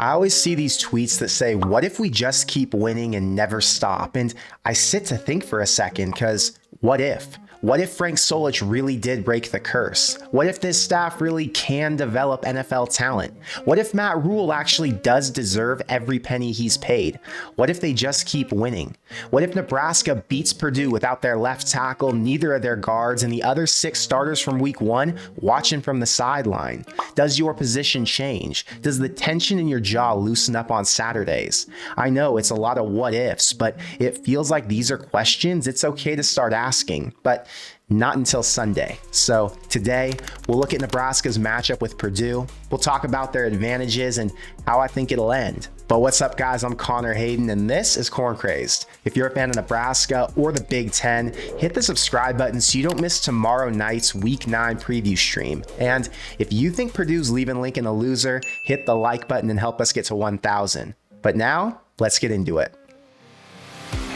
I always see these tweets that say, what if we just keep winning and never stop? And I sit to think for a second, because what if? What if Frank Solich really did break the curse? What if this staff really can develop NFL talent? What if Matt Rule actually does deserve every penny he's paid? What if they just keep winning? What if Nebraska beats Purdue without their left tackle, neither of their guards, and the other 6 starters from week 1 watching from the sideline? Does your position change? Does the tension in your jaw loosen up on Saturdays? I know it's a lot of what ifs, but it feels like these are questions it's okay to start asking. But not until Sunday. So today, we'll look at Nebraska's matchup with Purdue. We'll talk about their advantages and how I think it'll end. But what's up, guys? I'm Connor Hayden, and this is Corn Crazed. If you're a fan of Nebraska or the Big Ten, hit the subscribe button so you don't miss tomorrow night's Week 9 preview stream. And if you think Purdue's leaving Lincoln a loser, hit the like button and help us get to 1,000. But now, let's get into it.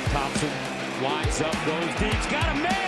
Thompson winds up, goes deep, got a man!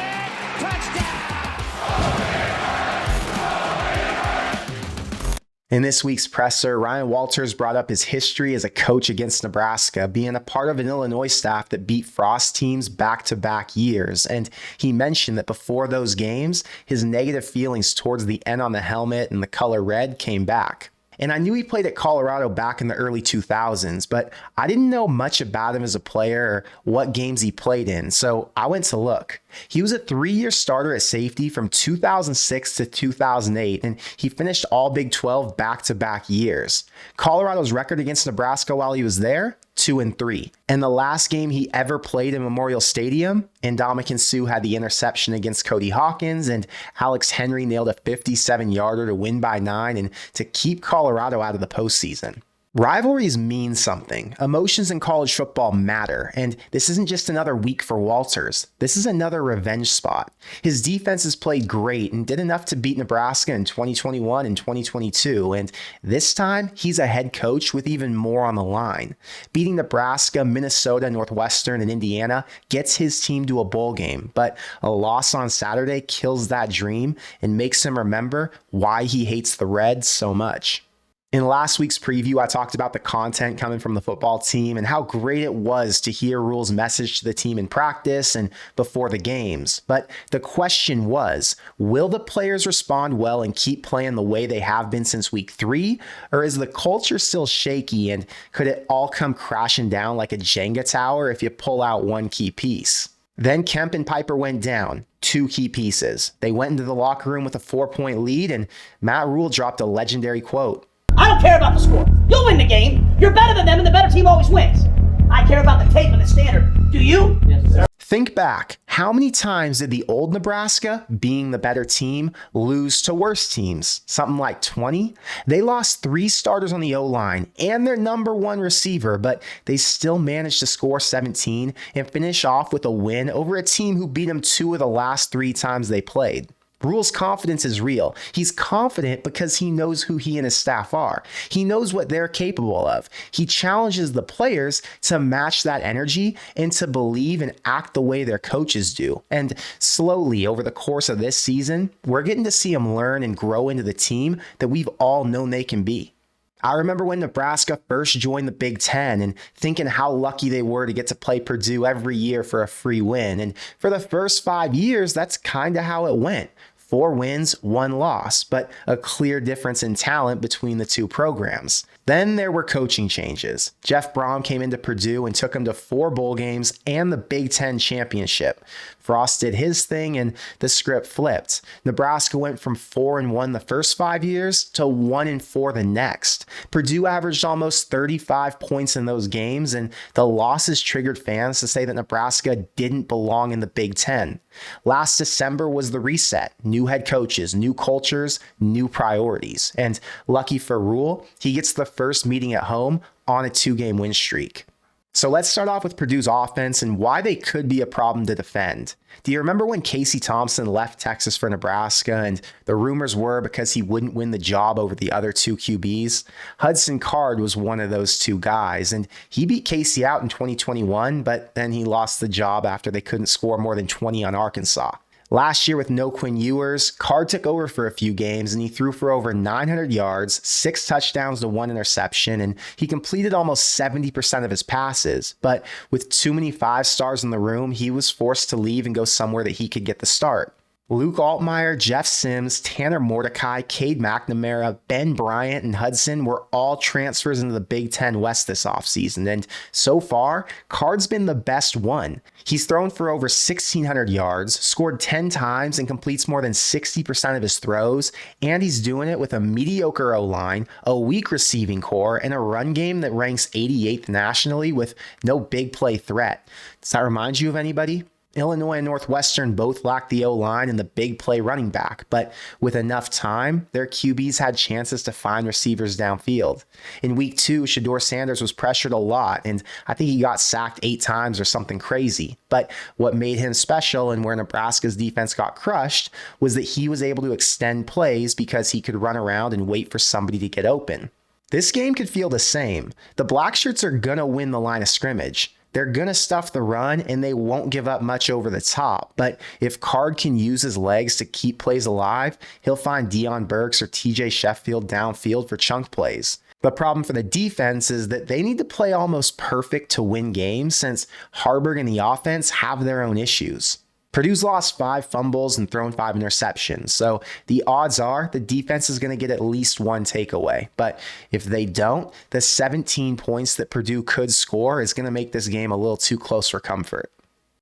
In this week's presser, Ryan Walters brought up his history as a coach against Nebraska, being a part of an Illinois staff that beat Frost teams back-to-back years. And he mentioned that before those games, his negative feelings towards the N on the helmet and the color red came back. And I knew he played at Colorado back in the early 2000s, but I didn't know much about him as a player or what games he played in, so I went to look. He was a 3-year starter at safety from 2006 to 2008, and he finished all Big 12 back-to-back years. Colorado's record against Nebraska while he was there, 2-3. And the last game he ever played in Memorial Stadium, Ndamukong Suh had the interception against Cody Hawkins, and Alex Henry nailed a 57-yarder to win by 9 and to keep Colorado out of the postseason. Rivalries mean something. Emotions in college football matter, and this isn't just another week for Walters. This is another revenge spot. His defenses played great and did enough to beat Nebraska in 2021 and 2022, and this time he's a head coach with even more on the line. Beating Nebraska, Minnesota, Northwestern, and Indiana gets his team to a bowl game, but a loss on Saturday kills that dream and makes him remember why he hates the Reds so much. In last week's preview, I talked about the content coming from the football team and how great it was to hear Rule's message to the team in practice and before the games. But the question was, will the players respond well and keep playing the way they have been since week 3? Or is the culture still shaky, and could it all come crashing down like a Jenga tower if you pull out one key piece? Then Kemp and Piper went down, 2 key pieces. They went into the locker room with a 4-point lead, and Matt Rule dropped a legendary quote. I don't care about the score. You'll win the game. You're better than them, and the better team always wins. I care about the tape and the standard. Do you? Yes, sir. Think back. How many times did the old Nebraska, being the better team, lose to worse teams? Something like 20? They lost 3 starters on the O-line and their number 1 receiver, but they still managed to score 17 and finish off with a win over a team who beat them 2 of the last 3 times they played. Rule's confidence is real. He's confident because he knows who he and his staff are. He knows what they're capable of. He challenges the players to match that energy and to believe and act the way their coaches do. And slowly, over the course of this season, we're getting to see him learn and grow into the team that we've all known they can be. I remember when Nebraska first joined the Big Ten and thinking how lucky they were to get to play Purdue every year for a free win. And for the first 5 years, that's kind of how it went. 4 wins, 1 loss, but a clear difference in talent between the 2 programs. Then there were coaching changes. Jeff Brom came into Purdue and took him to 4 bowl games and the Big Ten championship. Frost did his thing and the script flipped. Nebraska went from 4-1 the first 5 years to 1-4 the next. Purdue averaged almost 35 points in those games, and the losses triggered fans to say that Nebraska didn't belong in the Big Ten. Last December was the reset. New head coaches, new cultures, new priorities. And lucky for Rule, he gets the first meeting at home on a 2-game win streak. So let's start off with Purdue's offense and why they could be a problem to defend. Do you remember when Casey Thompson left Texas for Nebraska and the rumors were because he wouldn't win the job over the other 2 QBs? Hudson Card was one of those 2 guys, and he beat Casey out in 2021, but then he lost the job after they couldn't score more than 20 on Arkansas. Last year with no Quinn Ewers, Card took over for a few games and he threw for over 900 yards, 6 touchdowns to 1 interception, and he completed almost 70% of his passes. But with too many 5-stars in the room, he was forced to leave and go somewhere that he could get the start. Luke Altmaier, Jeff Sims, Tanner Mordecai, Cade McNamara, Ben Bryant, and Hudson were all transfers into the Big Ten West this offseason, and so far, Card's been the best one. He's thrown for over 1,600 yards, scored 10 times, and completes more than 60% of his throws, and he's doing it with a mediocre O-line, a weak receiving core, and a run game that ranks 88th nationally with no big play threat. Does that remind you of anybody? Illinois and Northwestern both lacked the O-line and the big play running back, but with enough time, their QBs had chances to find receivers downfield. In week 2, Shedeur Sanders was pressured a lot, and I think he got sacked 8 times or something crazy. But what made him special and where Nebraska's defense got crushed was that he was able to extend plays because he could run around and wait for somebody to get open. This game could feel the same. The Blackshirts are going to win the line of scrimmage. They're going to stuff the run and they won't give up much over the top. But if Card can use his legs to keep plays alive, he'll find Deion Burks or TJ Sheffield downfield for chunk plays. The problem for the defense is that they need to play almost perfect to win games since Harburg and the offense have their own issues. Purdue's lost 5 fumbles and thrown 5 interceptions, so the odds are the defense is going to get at least 1 takeaway. But if they don't, the 17 points that Purdue could score is going to make this game a little too close for comfort.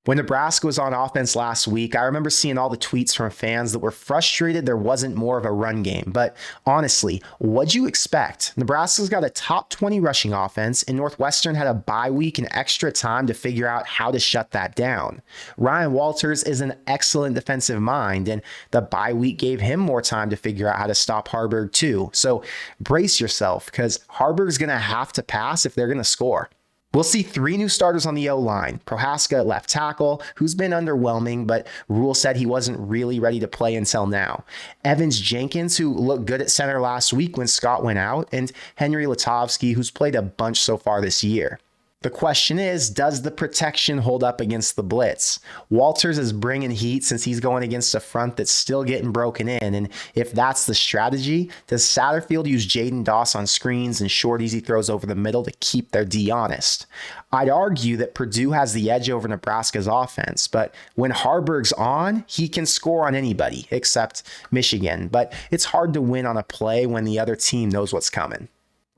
When Nebraska was on offense last week, I remember seeing all the tweets from fans that were frustrated there wasn't more of a run game. But honestly, what'd you expect? Nebraska's got a top 20 rushing offense, and Northwestern had a bye week and extra time to figure out how to shut that down. Ryan Walters is an excellent defensive mind, and the bye week gave him more time to figure out how to stop Harburg too. So brace yourself, because Harburg's going to have to pass if they're going to score. We'll see 3 new starters on the O-line. Prohaska at left tackle, who's been underwhelming, but Rule said he wasn't really ready to play until now. Evans Jenkins, who looked good at center last week when Scott went out, and Henry Latovsky, who's played a bunch so far this year. The question is, does the protection hold up against the blitz? Walters is bringing heat since he's going against a front that's still getting broken in, and if that's the strategy, does Satterfield use Jaden Doss on screens and short easy throws over the middle to keep their D honest? I'd argue that Purdue has the edge over Nebraska's offense, but when Harburg's on, he can score on anybody except Michigan, but it's hard to win on a play when the other team knows what's coming.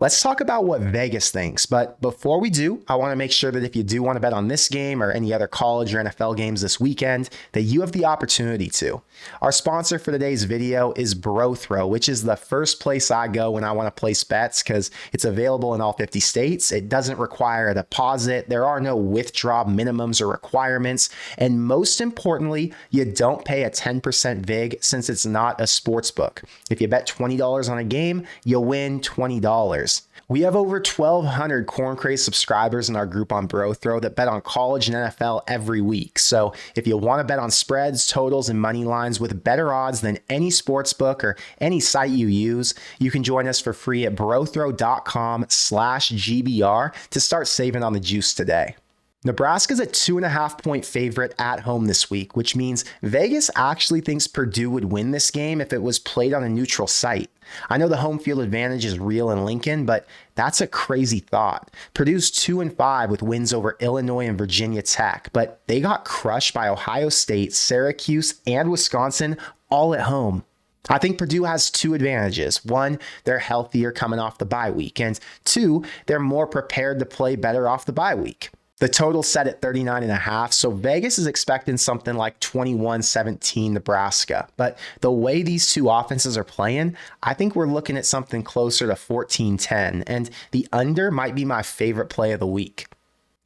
Let's talk about what Vegas thinks, but before we do, I want to make sure that if you do want to bet on this game or any other college or NFL games this weekend, that you have the opportunity to. Our sponsor for today's video is BroThrow, which is the first place I go when I want to place bets because it's available in all 50 states. It doesn't require a deposit. There are no withdrawal minimums or requirements. And most importantly, you don't pay a 10% VIG since it's not a sports book. If you bet $20 on a game, you'll win $20. We have over 1,200 Corn Craze subscribers in our group on BroThrow that bet on college and NFL every week. So if you want to bet on spreads, totals, and money lines with better odds than any sports book or any site you use, you can join us for free at brothrow.com/GBR to start saving on the juice today. Nebraska's a 2.5-point favorite at home this week, which means Vegas actually thinks Purdue would win this game if it was played on a neutral site. I know the home field advantage is real in Lincoln, but that's a crazy thought. Purdue's 2-5 with wins over Illinois and Virginia Tech, but they got crushed by Ohio State, Syracuse, and Wisconsin all at home. I think Purdue has 2 advantages. 1, they're healthier coming off the bye week, and 2, they're more prepared to play better off the bye week. The total set at 39.5, so Vegas is expecting something like 21-17 Nebraska. But the way these 2 offenses are playing, I think we're looking at something closer to 14-10, and the under might be my favorite play of the week.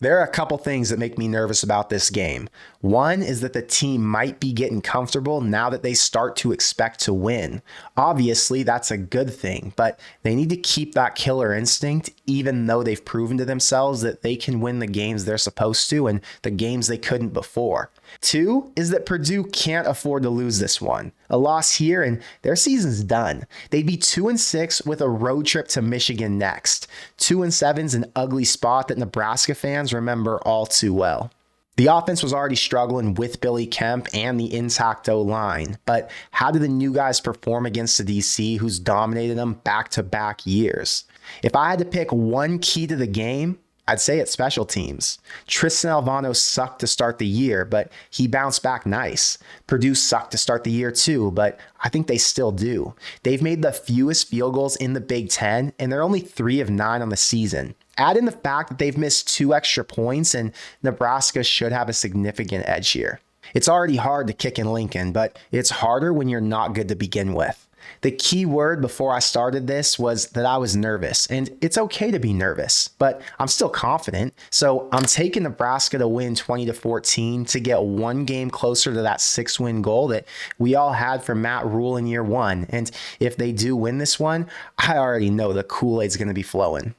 There are a couple things that make me nervous about this game. One is that the team might be getting comfortable now that they start to expect to win. Obviously, that's a good thing, but they need to keep that killer instinct even though they've proven to themselves that they can win the games they're supposed to and the games they couldn't before. 2 is that Purdue can't afford to lose this one. A loss here and their season's done. They'd be 2-6 with a road trip to Michigan next. 2-7's an ugly spot that Nebraska fans remember all too well. The offense was already struggling with Billy Kemp and the intact O-line, but how do the new guys perform against the DC who's dominated them back-to-back years? If I had to pick one key to the game, I'd say it's special teams. Tristan Alvano sucked to start the year, but he bounced back nice. Purdue sucked to start the year too, but I think they still do. They've made the fewest field goals in the Big Ten, and they're only 3 of 9 on the season. Add in the fact that they've missed 2 extra points, and Nebraska should have a significant edge here. It's already hard to kick in Lincoln, but it's harder when you're not good to begin with. The key word before I started this was that I was nervous, and it's okay to be nervous, but I'm still confident. So I'm taking Nebraska to win 20-14 to get one game closer to that 6-win goal that we all had for Matt Rule in year 1. And if they do win this one, I already know the Kool-Aid's going to be flowing.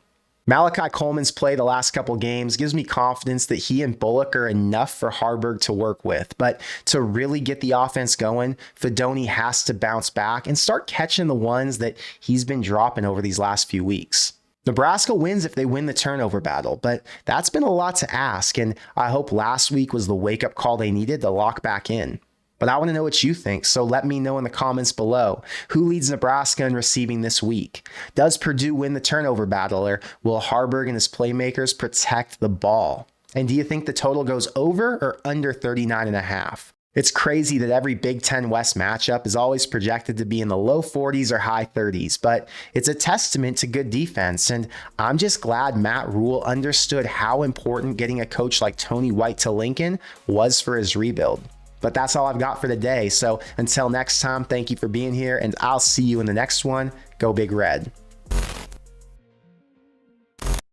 Malachi Coleman's play the last couple games gives me confidence that he and Bullock are enough for Harburg to work with. But to really get the offense going, Fedoni has to bounce back and start catching the ones that he's been dropping over these last few weeks. Nebraska wins if they win the turnover battle, but that's been a lot to ask, and I hope last week was the wake-up call they needed to lock back in. But I want to know what you think, so let me know in the comments below. Who leads Nebraska in receiving this week? Does Purdue win the turnover battle, or will Harburg and his playmakers protect the ball? And do you think the total goes over or under 39.5? It's crazy that every Big Ten West matchup is always projected to be in the low 40s or high 30s, but it's a testament to good defense, and I'm just glad Matt Rule understood how important getting a coach like Tony White to Lincoln was for his rebuild. But that's all I've got for today. So until next time, thank you for being here, and I'll see you in the next one. Go Big Red.